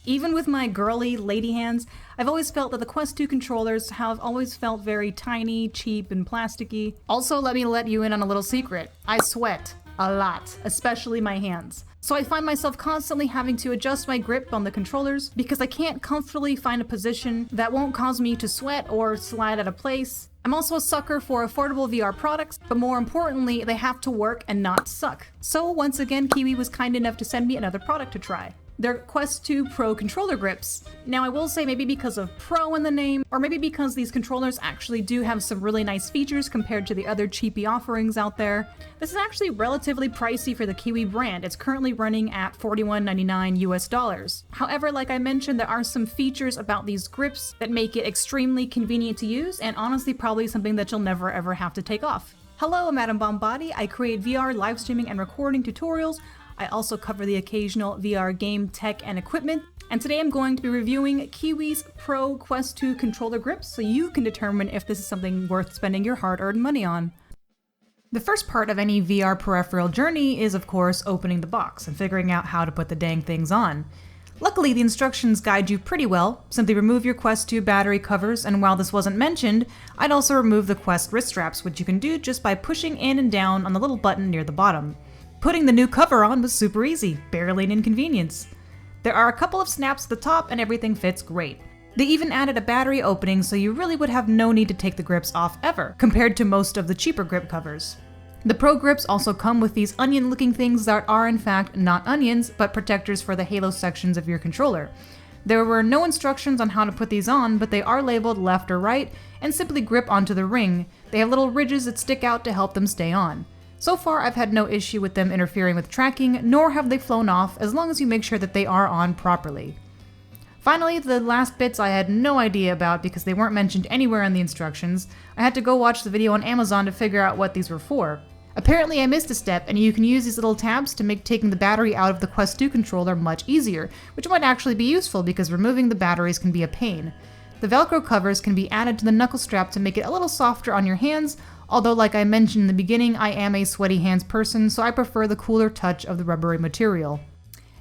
Even with my girly lady hands, I've always felt that the Quest 2 controllers have always felt very tiny, cheap, and plasticky. Also, let me let you in on a little secret. I sweat a lot, especially my hands. So I find myself constantly having to adjust my grip on the controllers because I can't comfortably find a position that won't cause me to sweat or slide out of place. I'm also a sucker for affordable VR products, but more importantly, they have to work and not suck. So once again, Kiwi was kind enough to send me another product to try. They're Quest 2 Pro controller grips. Now I will say maybe because of Pro in the name, or maybe because these controllers actually do have some really nice features compared to the other cheapy offerings out there. This is actually relatively pricey for the Kiwi brand. It's currently running at $41.99 US. However, like I mentioned, there are some features about these grips that make it extremely convenient to use, and honestly probably something that you'll never ever have to take off. Hello, I'm Adam Bombati. I create VR live streaming and recording tutorials. I also cover the occasional VR game, tech, and equipment, and today I'm going to be reviewing Kiwi's Pro Quest 2 controller grips so you can determine if this is something worth spending your hard-earned money on. The first part of any VR peripheral journey is, of course, opening the box and figuring out how to put the dang things on. Luckily, the instructions guide you pretty well. Simply remove your Quest 2 battery covers, and while this wasn't mentioned, I'd also remove the Quest wrist straps, which you can do just by pushing in and down on the little button near the bottom. Putting the new cover on was super easy, barely an inconvenience. There are a couple of snaps at the top and everything fits great. They even added a battery opening so you really would have no need to take the grips off ever, compared to most of the cheaper grip covers. The Pro grips also come with these onion-looking things that are in fact not onions, but protectors for the halo sections of your controller. There were no instructions on how to put these on, but they are labeled left or right, and simply grip onto the ring. They have little ridges that stick out to help them stay on. So far, I've had no issue with them interfering with tracking, nor have they flown off, as long as you make sure that they are on properly. Finally, the last bits I had no idea about because they weren't mentioned anywhere in the instructions. I had to go watch the video on Amazon to figure out what these were for. Apparently I missed a step, and you can use these little tabs to make taking the battery out of the Quest 2 controller much easier, which might actually be useful because removing the batteries can be a pain. The Velcro covers can be added to the knuckle strap to make it a little softer on your hands, although like I mentioned in the beginning, I am a sweaty hands person, so I prefer the cooler touch of the rubbery material.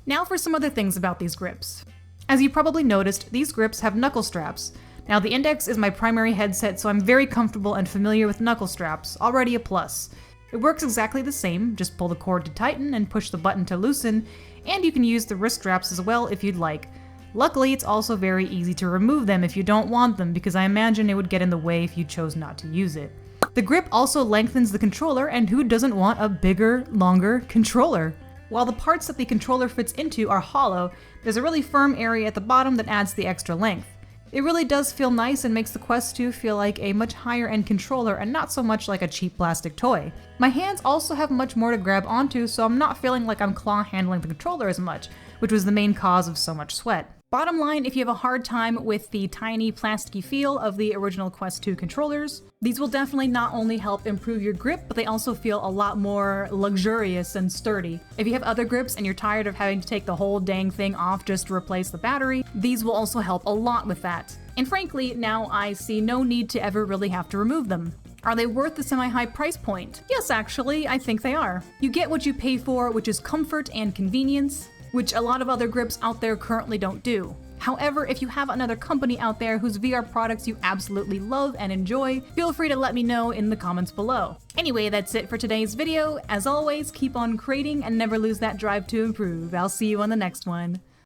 Now for some other things about these grips. As you probably noticed, these grips have knuckle straps. Now the Index is my primary headset, so I'm very comfortable and familiar with knuckle straps, already a plus. It works exactly the same, just pull the cord to tighten and push the button to loosen, and you can use the wrist straps as well if you'd like. Luckily, it's also very easy to remove them if you don't want them, because I imagine it would get in the way if you chose not to use it. The grip also lengthens the controller, and who doesn't want a bigger, longer controller? While the parts that the controller fits into are hollow, there's a really firm area at the bottom that adds the extra length. It really does feel nice and makes the Quest 2 feel like a much higher end controller and not so much like a cheap plastic toy. My hands also have much more to grab onto, so I'm not feeling like I'm claw handling the controller as much, which was the main cause of so much sweat. Bottom line, if you have a hard time with the tiny plasticky feel of the original Quest 2 controllers, these will definitely not only help improve your grip, but they also feel a lot more luxurious and sturdy. If you have other grips and you're tired of having to take the whole dang thing off just to replace the battery, these will also help a lot with that. And frankly, now I see no need to ever really have to remove them. Are they worth the semi-high price point? Yes, actually, I think they are. You get what you pay for, which is comfort and convenience, which a lot of other grips out there currently don't do. However, if you have another company out there whose VR products you absolutely love and enjoy, feel free to let me know in the comments below. Anyway, that's it for today's video. As always, keep on creating and never lose that drive to improve. I'll see you on the next one.